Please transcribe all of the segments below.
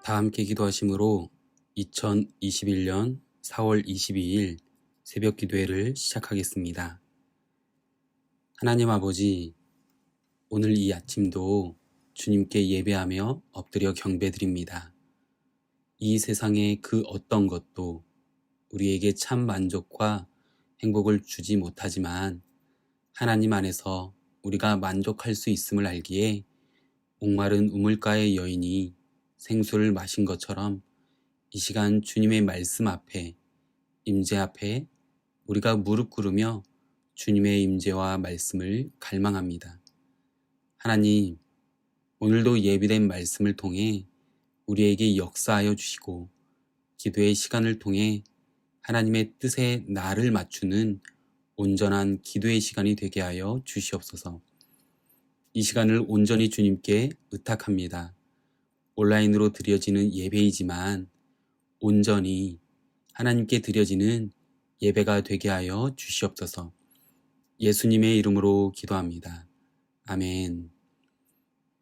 다 함께 기도하심으로 2021년 4월 22일 새벽 기도회를 시작하겠습니다. 하나님 아버지, 오늘 이 아침도 주님께 예배하며 엎드려 경배드립니다. 이 세상의 그 어떤 것도 우리에게 참 만족과 행복을 주지 못하지만 하나님 안에서 우리가 만족할 수 있음을 알기에 목마른 우물가의 여인이 생수를 마신 것처럼 이 시간 주님의 말씀 앞에, 임재 앞에 우리가 무릎 꿇으며 주님의 임재와 말씀을 갈망합니다. 하나님, 오늘도 예비된 말씀을 통해 우리에게 역사하여 주시고 기도의 시간을 통해 하나님의 뜻에 나를 맞추는 온전한 기도의 시간이 되게 하여 주시옵소서. 이 시간을 온전히 주님께 의탁합니다. 온라인으로 드려지는 예배이지만 온전히 하나님께 드려지는 예배가 되게 하여 주시옵소서. 예수님의 이름으로 기도합니다. 아멘.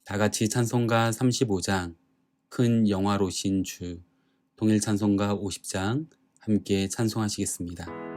다 같이 찬송가 35장, 큰 영화로신 주, 동일 찬송가 50장 함께 찬송하시겠습니다.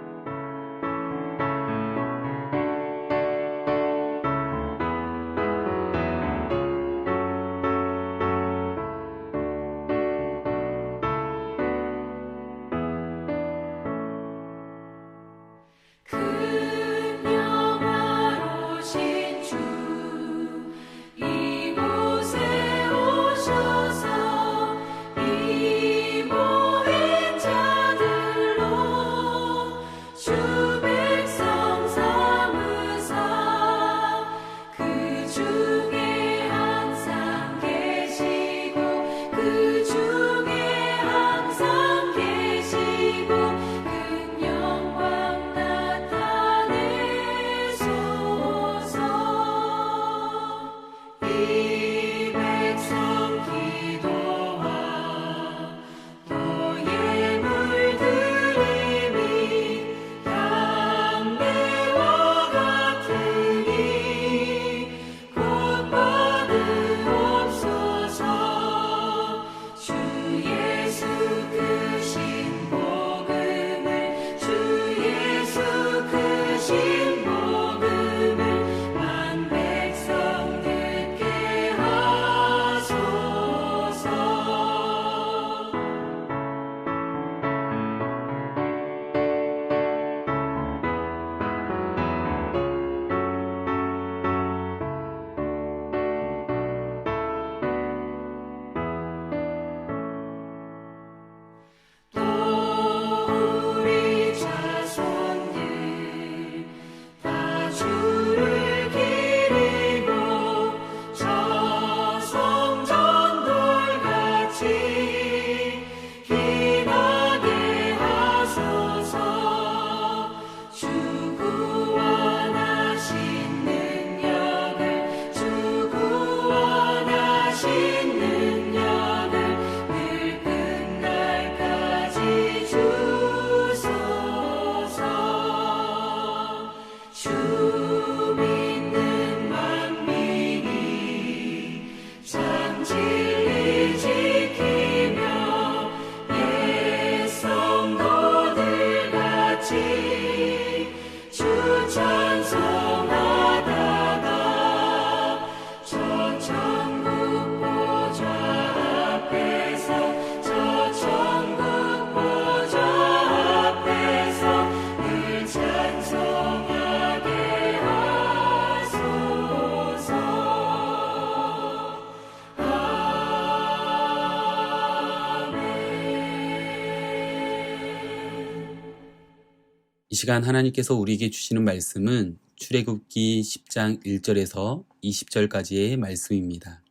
이 시간 하나님께서 우리에게 주시는 말씀은 출애굽기 10장 1절에서 20절까지의 말씀입니다.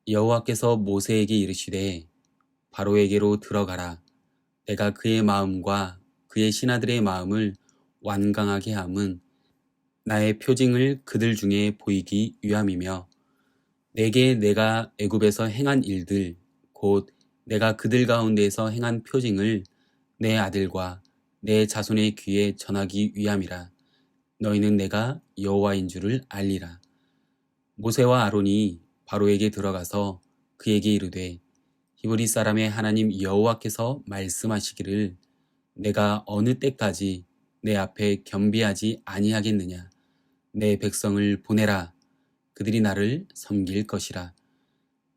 여호와께서 모세에게 이르시되 바로에게로 들어가라. 내가 그의 마음과 그의 신하들의 마음을 완강하게 함은 나의 표징을 그들 중에 보이기 위함이며 내게 내가 애굽에서 행한 일들 곧 내가 그들 가운데에서 행한 표징을 내 아들과 내 자손의 귀에 전하기 위함이라. 너희는 내가 여호와인 줄을 알리라. 모세와 아론이 바로에게 들어가서 그에게 이르되 히브리 사람의 하나님 여호와께서 말씀하시기를 내가 어느 때까지 내 앞에 겸비하지 아니하겠느냐. 내 백성을 보내라. 그들이 나를 섬길 것이라.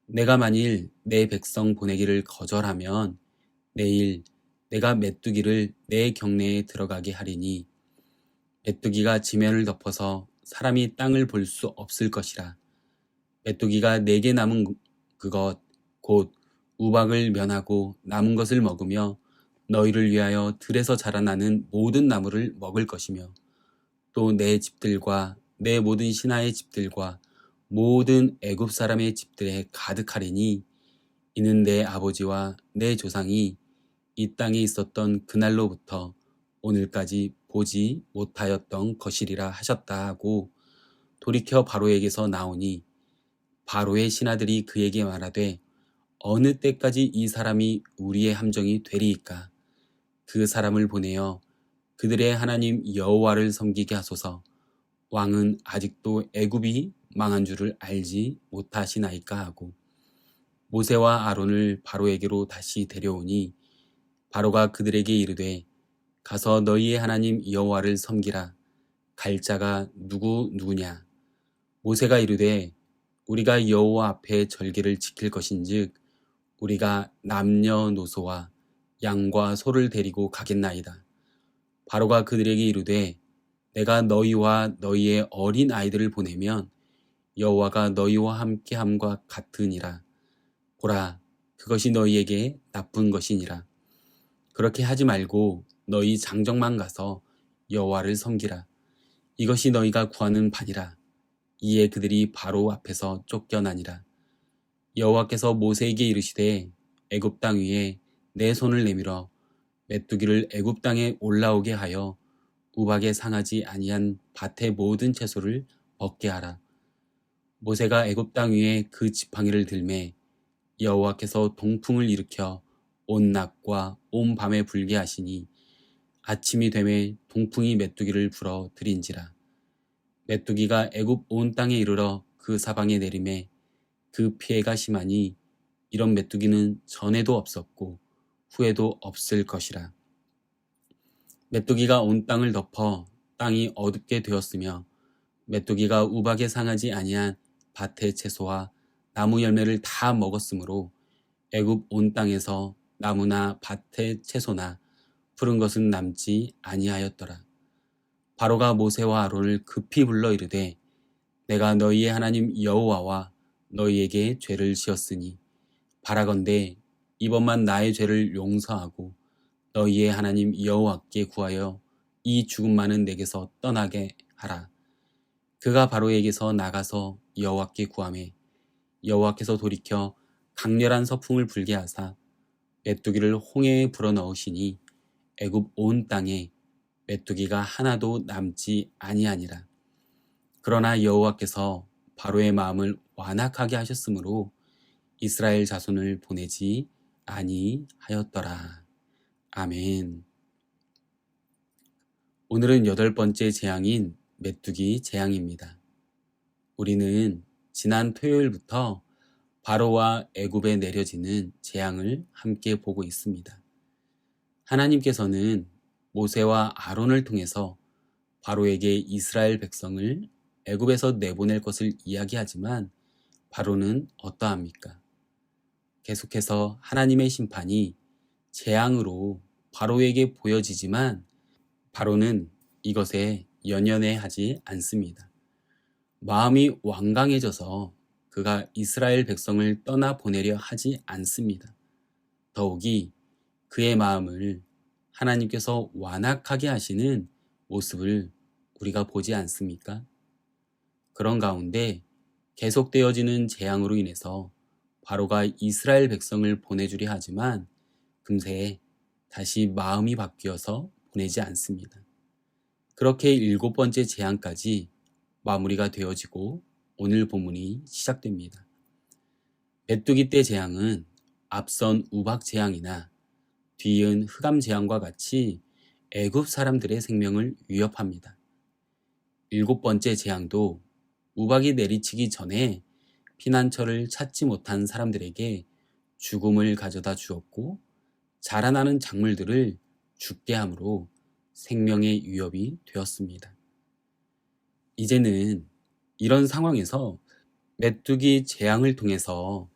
내가 만일 내 백성 보내기를 거절하면 내일 내가 메뚜기를 내 경내에 들어가게 하리니 메뚜기가 지면을 덮어서 사람이 땅을 볼 수 없을 것이라. 메뚜기가 내게 남은 그것 곧 우박을 면하고 남은 것을 먹으며 너희를 위하여 들에서 자라나는 모든 나무를 먹을 것이며 또 내 집들과 내 모든 신하의 집들과 모든 애굽 사람의 집들에 가득하리니 이는 내 아버지와 내 조상이 이 땅에 있었던 그날로부터 오늘까지 보지 못하였던 것이리라 하셨다 하고 돌이켜 바로에게서 나오니 바로의 신하들이 그에게 말하되 어느 때까지 이 사람이 우리의 함정이 되리이까. 그 사람을 보내어 그들의 하나님 여호와를 섬기게 하소서. 왕은 아직도 애굽이 망한 줄을 알지 못하시나이까 하고 모세와 아론을 바로에게로 다시 데려오니 바로가 그들에게 이르되 가서 너희의 하나님 여호와를 섬기라. 갈 자가 누구냐. 모세가 이르되 우리가 여호와 앞에 절기를 지킬 것인즉 우리가 남녀노소와 양과 소를 데리고 가겠나이다. 바로가 그들에게 이르되 내가 너희와 너희의 어린 아이들을 보내면 여호와가 너희와 함께함과 같으니라. 보라, 그것이 너희에게 나쁜 것이니라. 그렇게 하지 말고 너희 장정만 가서 여호와를 섬기라. 이것이 너희가 구하는 바니라. 이에 그들이 바로 앞에서 쫓겨나니라. 여호와께서 모세에게 이르시되 애굽 땅 위에 내 손을 내밀어 메뚜기를 애굽 땅에 올라오게 하여 우박에 상하지 아니한 밭의 모든 채소를 먹게 하라. 모세가 애굽 땅 위에 그 지팡이를 들매 여호와께서 동풍을 일으켜 온 낮과 온 밤에 불게 하시니 아침이 되매 동풍이 메뚜기를 불어 들인지라. 메뚜기가 애굽 온 땅에 이르러 그 사방에 내림에 그 피해가 심하니 이런 메뚜기는 전에도 없었고 후에도 없을 것이라. 메뚜기가 온 땅을 덮어 땅이 어둡게 되었으며 메뚜기가 우박에 상하지 아니한 밭의 채소와 나무 열매를 다 먹었으므로 애굽 온 땅에서 나무나 밭의 채소나 푸른 것은 남지 아니하였더라. 바로가 모세와 아론을 급히 불러 이르되 내가 너희의 하나님 여호와와 너희에게 죄를 지었으니 바라건대 이번만 나의 죄를 용서하고 너희의 하나님 여호와께 구하여 이 죽음만은 내게서 떠나게 하라. 그가 바로에게서 나가서 여호와께 구하매 여호와께서 돌이켜 강렬한 서풍을 불게 하사 메뚜기를 홍해에 불어넣으시니 애굽 온 땅에 메뚜기가 하나도 남지 아니하니라. 그러나 여호와께서 바로의 마음을 완악하게 하셨으므로 이스라엘 자손을 보내지 아니하였더라. 아멘. 오늘은 8번째 재앙인 메뚜기 재앙입니다. 우리는 지난 토요일부터 바로와 애굽에 내려지는 재앙을 함께 보고 있습니다. 하나님께서는 모세와 아론을 통해서 바로에게 이스라엘 백성을 애굽에서 내보낼 것을 이야기하지만 바로는 어떠합니까? 계속해서 하나님의 심판이 재앙으로 바로에게 보여지지만 바로는 이것에 연연해 하지 않습니다. 마음이 완강해져서 그가 이스라엘 백성을 떠나보내려 하지 않습니다. 더욱이 그의 마음을 하나님께서 완악하게 하시는 모습을 우리가 보지 않습니까? 그런 가운데 계속되어지는 재앙으로 인해서 바로가 이스라엘 백성을 보내주려 하지만 금세 다시 마음이 바뀌어서 보내지 않습니다. 그렇게 7번째 재앙까지 마무리가 되어지고 오늘 본문이 시작됩니다. 메뚜기 때 재앙은 앞선 우박 재앙이나 뒤이은 흑암 재앙과 같이 애굽 사람들의 생명을 위협합니다. 7번째 재앙도 우박이 내리치기 전에 피난처를 찾지 못한 사람들에게 죽음을 가져다 주었고 자라나는 작물들을 죽게 함으로 생명의 위협이 되었습니다. 이제는 이런 상황에서 메뚜기 재앙을 통해서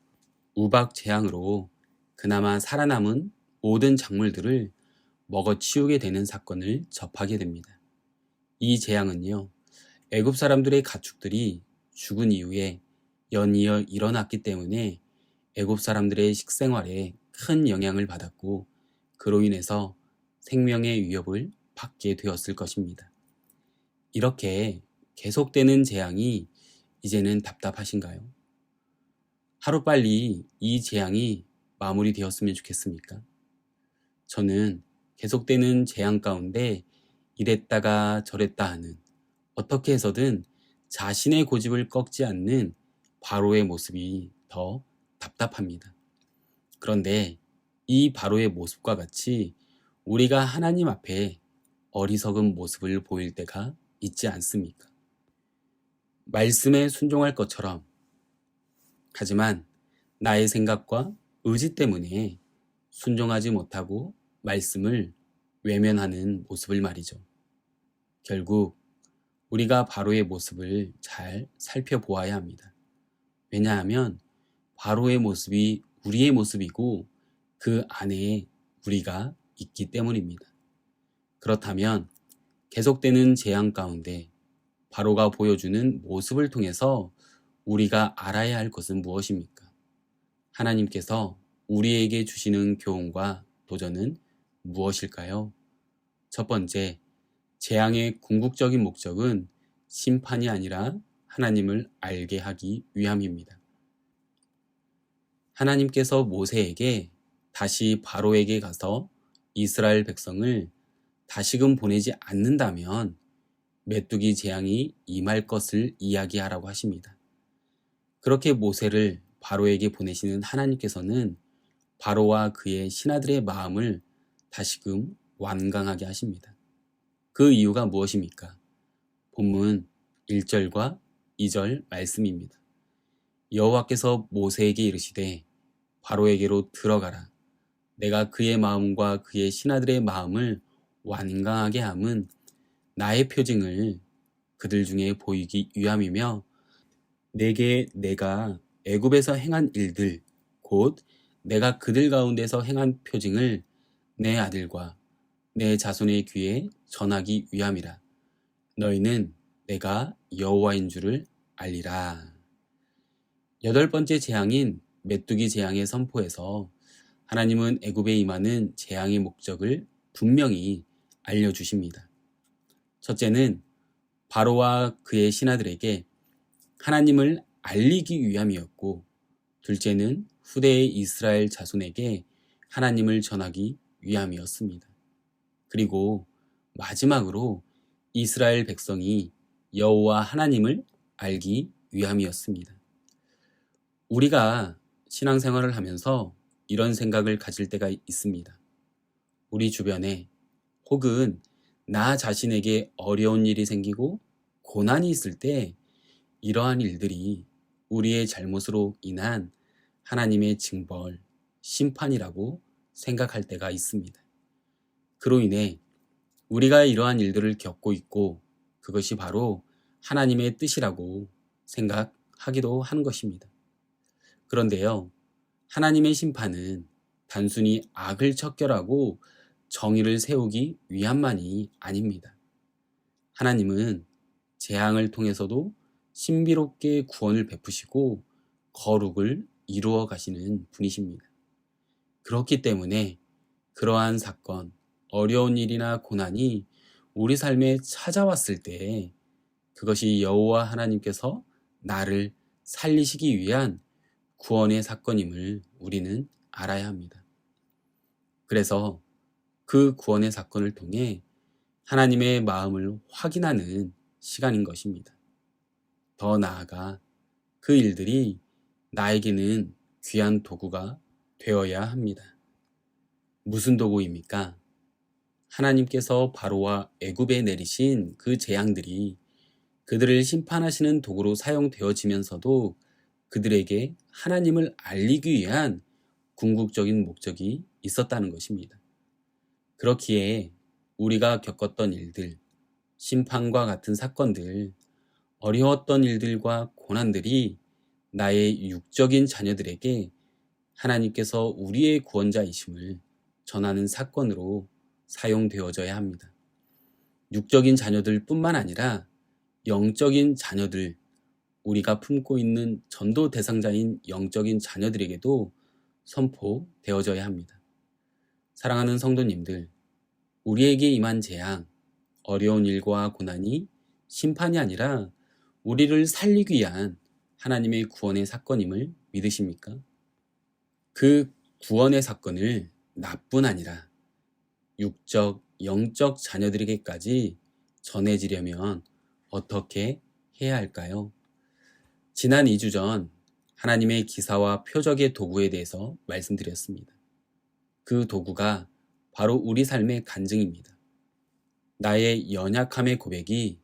우박 재앙으로 그나마 살아남은 모든 작물들을 먹어치우게 되는 사건을 접하게 됩니다. 이 재앙은요, 애굽 사람들의 가축들이 죽은 이후에 연이어 일어났기 때문에 애굽 사람들의 식생활에 큰 영향을 받았고 그로 인해서 생명의 위협을 받게 되었을 것입니다. 이렇게 계속되는 재앙이 이제는 답답하신가요? 하루빨리 이 재앙이 마무리되었으면 좋겠습니까? 저는 계속되는 재앙 가운데 이랬다가 저랬다 하는, 어떻게 해서든 자신의 고집을 꺾지 않는 바로의 모습이 더 답답합니다. 그런데 이 바로의 모습과 같이 우리가 하나님 앞에 어리석은 모습을 보일 때가 있지 않습니까? 말씀에 순종할 것처럼, 하지만 나의 생각과 의지 때문에 순종하지 못하고 말씀을 외면하는 모습을 말이죠. 결국 우리가 바로의 모습을 잘 살펴보아야 합니다. 왜냐하면 바로의 모습이 우리의 모습이고 그 안에 우리가 있기 때문입니다. 그렇다면 계속되는 재앙 가운데 바로가 보여주는 모습을 통해서 우리가 알아야 할 것은 무엇입니까? 하나님께서 우리에게 주시는 교훈과 도전은 무엇일까요? 첫 번째, 재앙의 궁극적인 목적은 심판이 아니라 하나님을 알게 하기 위함입니다. 하나님께서 모세에게 다시 바로에게 가서 이스라엘 백성을 다시금 보내지 않는다면 메뚜기 재앙이 임할 것을 이야기하라고 하십니다. 그렇게 모세를 바로에게 보내시는 하나님께서는 바로와 그의 신하들의 마음을 다시금 완강하게 하십니다. 그 이유가 무엇입니까? 본문 1절과 2절 말씀입니다. 여호와께서 모세에게 이르시되 바로에게로 들어가라. 내가 그의 마음과 그의 신하들의 마음을 완강하게 함은 나의 표징을 그들 중에 보이기 위함이며 내게 내가 애굽에서 행한 일들 곧 내가 그들 가운데서 행한 표징을 내 아들과 내 자손의 귀에 전하기 위함이라. 너희는 내가 여호와인 줄을 알리라. 여덟 번째 재앙인 메뚜기 재앙의 선포에서 하나님은 애굽에 임하는 재앙의 목적을 분명히 알려주십니다. 첫째는 바로와 그의 신하들에게 하나님을 알리기 위함이었고, 둘째는 후대의 이스라엘 자손에게 하나님을 전하기 위함이었습니다. 그리고 마지막으로 이스라엘 백성이 여호와 하나님을 알기 위함이었습니다. 우리가 신앙생활을 하면서 이런 생각을 가질 때가 있습니다. 우리 주변에 혹은 나 자신에게 어려운 일이 생기고 고난이 있을 때 이러한 일들이 우리의 잘못으로 인한 하나님의 징벌, 심판이라고 생각할 때가 있습니다. 그로 인해 우리가 이러한 일들을 겪고 있고 그것이 바로 하나님의 뜻이라고 생각하기도 하는 것입니다. 그런데요, 하나님의 심판은 단순히 악을 척결하고 정의를 세우기 위함만이 아닙니다. 하나님은 재앙을 통해서도 신비롭게 구원을 베푸시고 거룩을 이루어 가시는 분이십니다. 그렇기 때문에 그러한 사건, 어려운 일이나 고난이 우리 삶에 찾아왔을 때 그것이 여호와 하나님께서 나를 살리시기 위한 구원의 사건임을 우리는 알아야 합니다. 그래서 그 구원의 사건을 통해 하나님의 마음을 확인하는 시간인 것입니다. 더 나아가 그 일들이 나에게는 귀한 도구가 되어야 합니다. 무슨 도구입니까? 하나님께서 바로와 애굽에 내리신 그 재앙들이 그들을 심판하시는 도구로 사용되어지면서도 그들에게 하나님을 알리기 위한 궁극적인 목적이 있었다는 것입니다. 그렇기에 우리가 겪었던 일들, 심판과 같은 사건들, 어려웠던 일들과 고난들이 나의 육적인 자녀들에게 하나님께서 우리의 구원자이심을 전하는 사건으로 사용되어져야 합니다. 육적인 자녀들 뿐만 아니라 영적인 자녀들, 우리가 품고 있는 전도 대상자인 영적인 자녀들에게도 선포되어져야 합니다. 사랑하는 성도님들, 우리에게 임한 재앙, 어려운 일과 고난이 심판이 아니라 우리를 살리기 위한 하나님의 구원의 사건임을 믿으십니까? 그 구원의 사건을 나뿐 아니라 육적, 영적 자녀들에게까지 전해지려면 어떻게 해야 할까요? 지난 2주 전 하나님의 기사와 표적의 도구에 대해서 말씀드렸습니다. 그 도구가 바로 우리 삶의 간증입니다. 나의 연약함의 고백이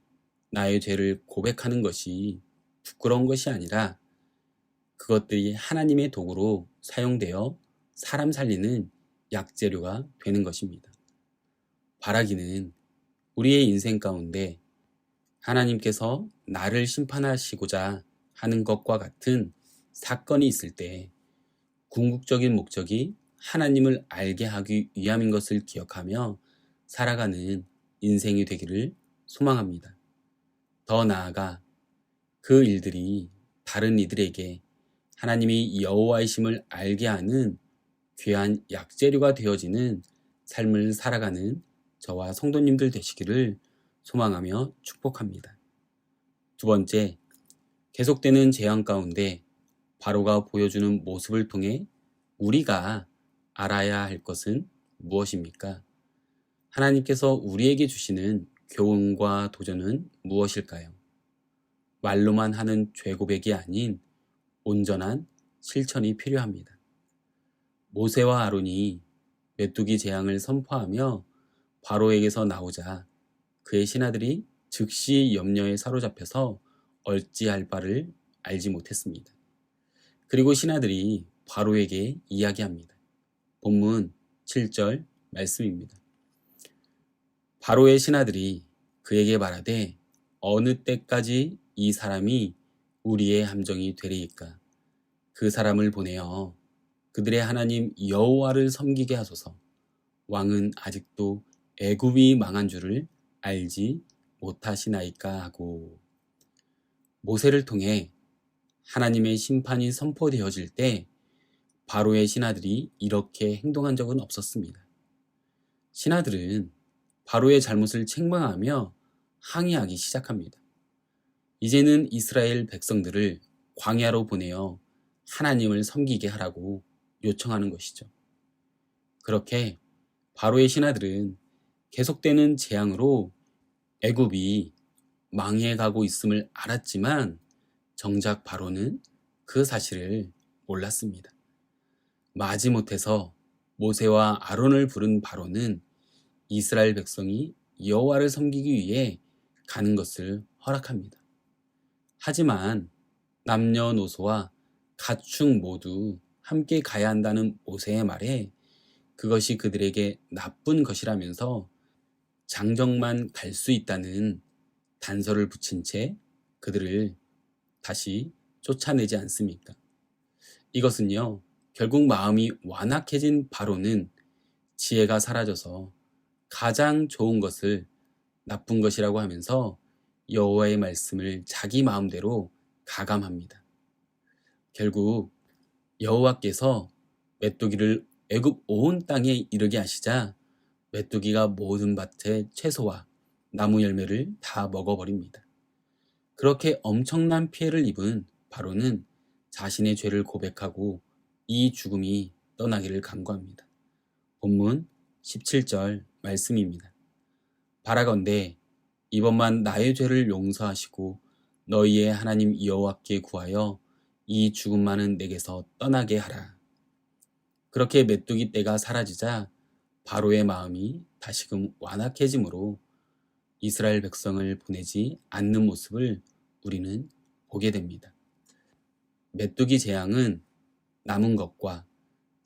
나의 죄를 고백하는 것이 부끄러운 것이 아니라 그것들이 하나님의 도구로 사용되어 사람 살리는 약재료가 되는 것입니다. 바라기는 우리의 인생 가운데 하나님께서 나를 심판하시고자 하는 것과 같은 사건이 있을 때 궁극적인 목적이 하나님을 알게 하기 위함인 것을 기억하며 살아가는 인생이 되기를 소망합니다. 더 나아가 그 일들이 다른 이들에게 하나님이 여호와이심을 알게 하는 귀한 약재료가 되어지는 삶을 살아가는 저와 성도님들 되시기를 소망하며 축복합니다. 두 번째, 계속되는 재앙 가운데 바로가 보여주는 모습을 통해 우리가 알아야 할 것은 무엇입니까? 하나님께서 우리에게 주시는 교훈과 도전은 무엇일까요? 말로만 하는 죄고백이 아닌 온전한 실천이 필요합니다. 모세와 아론이 메뚜기 재앙을 선포하며 바로에게서 나오자 그의 신하들이 즉시 염려에 사로잡혀서 어찌할 바를 알지 못했습니다. 그리고 신하들이 바로에게 이야기합니다. 본문 7절 말씀입니다. 바로의 신하들이 그에게 말하되 어느 때까지 이 사람이 우리의 함정이 되리이까? 그 사람을 보내어 그들의 하나님 여호와를 섬기게 하소서. 왕은 아직도 애굽이 망한 줄을 알지 못하시나이까 하고. 모세를 통해 하나님의 심판이 선포되어질 때 바로의 신하들이 이렇게 행동한 적은 없었습니다. 신하들은 바로의 잘못을 책망하며 항의하기 시작합니다. 이제는 이스라엘 백성들을 광야로 보내어 하나님을 섬기게 하라고 요청하는 것이죠. 그렇게 바로의 신하들은 계속되는 재앙으로 애굽이 망해가고 있음을 알았지만 정작 바로는 그 사실을 몰랐습니다. 마지못해서 모세와 아론을 부른 바로는 이스라엘 백성이 여호와를 섬기기 위해 가는 것을 허락합니다. 하지만 남녀노소와 가축 모두 함께 가야 한다는 모세의 말에 그것이 그들에게 나쁜 것이라면서 장정만 갈 수 있다는 단서를 붙인 채 그들을 다시 쫓아내지 않습니까? 이것은요, 결국 마음이 완악해진 바로는 지혜가 사라져서 가장 좋은 것을 나쁜 것이라고 하면서 여호와의 말씀을 자기 마음대로 가감합니다. 결국 여호와께서 메뚜기를 애굽 온 땅에 이르게 하시자 메뚜기가 모든 밭의 채소와 나무 열매를 다 먹어버립니다. 그렇게 엄청난 피해를 입은 바로는 자신의 죄를 고백하고 이 죽음이 떠나기를 간구합니다. 본문 17절 말씀입니다. 바라건대 이번만 나의 죄를 용서하시고 너희의 하나님 여호와께 구하여 이 죽음만은 내게서 떠나게 하라. 그렇게 메뚜기 떼가 사라지자 바로의 마음이 다시금 완악해지므로 이스라엘 백성을 보내지 않는 모습을 우리는 보게 됩니다. 메뚜기 재앙은 남은 것과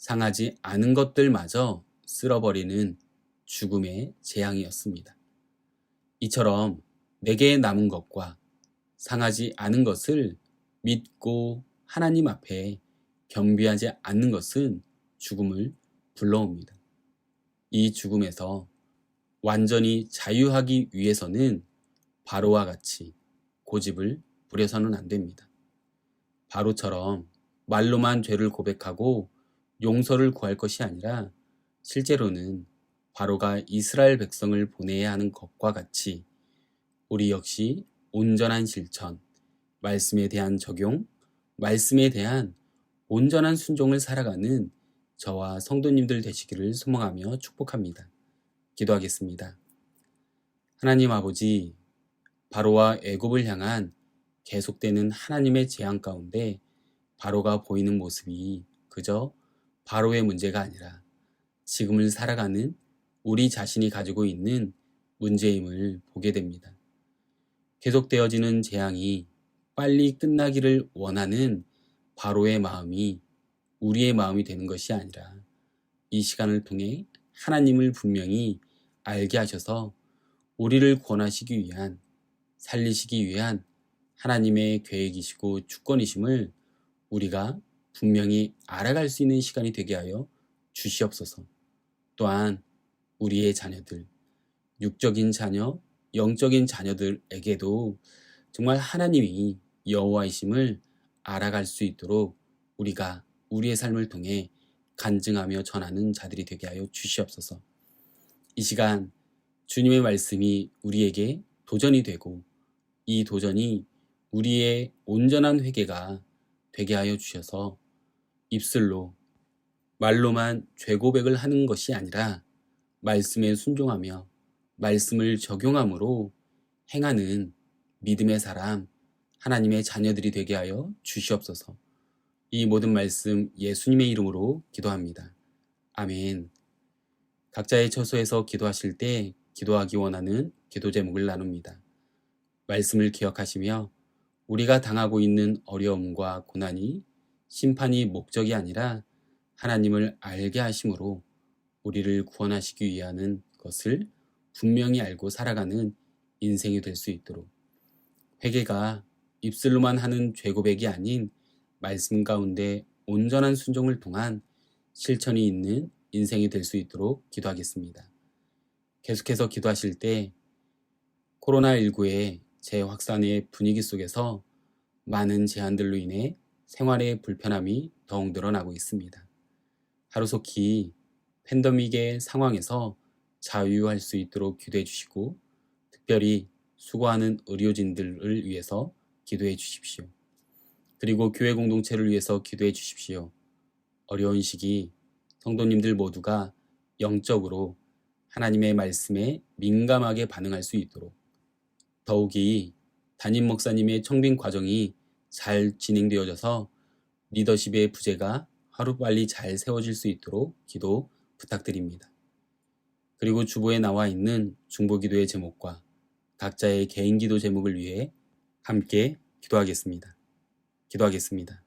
상하지 않은 것들마저 쓸어버리는 죽음의 재앙이었습니다. 이처럼 내게 남은 것과 상하지 않은 것을 믿고 하나님 앞에 겸비하지 않는 것은 죽음을 불러옵니다. 이 죽음에서 완전히 자유하기 위해서는 바로와 같이 고집을 부려서는 안 됩니다. 바로처럼 말로만 죄를 고백하고 용서를 구할 것이 아니라 실제로는 바로가 이스라엘 백성을 보내야 하는 것과 같이 우리 역시 온전한 실천, 말씀에 대한 적용, 말씀에 대한 온전한 순종을 살아가는 저와 성도님들 되시기를 소망하며 축복합니다. 기도하겠습니다. 하나님 아버지, 바로와 애굽을 향한 계속되는 하나님의 재앙 가운데 바로가 보이는 모습이 그저 바로의 문제가 아니라 지금을 살아가는 우리 자신이 가지고 있는 문제임을 보게 됩니다. 계속되어지는 재앙이 빨리 끝나기를 원하는 바로의 마음이 우리의 마음이 되는 것이 아니라 이 시간을 통해 하나님을 분명히 알게 하셔서 우리를 구원하시기 위한, 살리시기 위한 하나님의 계획이시고 주권이심을 우리가 분명히 알아갈 수 있는 시간이 되게 하여 주시옵소서. 또한 우리의 자녀들, 육적인 자녀, 영적인 자녀들에게도 정말 하나님이 여호와이심을 알아갈 수 있도록 우리가 우리의 삶을 통해 간증하며 전하는 자들이 되게 하여 주시옵소서. 이 시간 주님의 말씀이 우리에게 도전이 되고 이 도전이 우리의 온전한 회개가 되게 하여 주셔서 입술로 말로만 죄고백을 하는 것이 아니라 말씀에 순종하며 말씀을 적용함으로 행하는 믿음의 사람, 하나님의 자녀들이 되게 하여 주시옵소서. 이 모든 말씀 예수님의 이름으로 기도합니다. 아멘. 각자의 처소에서 기도하실 때 기도하기 원하는 기도 제목을 나눕니다. 말씀을 기억하시며 우리가 당하고 있는 어려움과 고난이 심판이 목적이 아니라 하나님을 알게 하심으로 우리를 구원하시기 위한 것을 분명히 알고 살아가는 인생이 될 수 있도록 회개가 입술로만 하는 죄고백이 아닌 말씀 가운데 온전한 순종을 통한 실천이 있는 인생이 될 수 있도록 기도하겠습니다. 계속해서 기도하실 때 코로나19의 재확산의 분위기 속에서 많은 제한들로 인해 생활의 불편함이 더욱 늘어나고 있습니다. 하루속히 팬데믹의 상황에서 자유할 수 있도록 기도해 주시고 특별히 수고하는 의료진들을 위해서 기도해 주십시오. 그리고 교회 공동체를 위해서 기도해 주십시오. 어려운 시기 성도님들 모두가 영적으로 하나님의 말씀에 민감하게 반응할 수 있도록 더욱이 담임 목사님의 청빙 과정이 잘 진행되어져서 리더십의 부재가 하루빨리 잘 세워질 수 있도록 기도 부탁드립니다. 그리고 주보에 나와 있는 중보기도의 제목과 각자의 개인 기도 제목을 위해 함께 기도하겠습니다. 기도하겠습니다.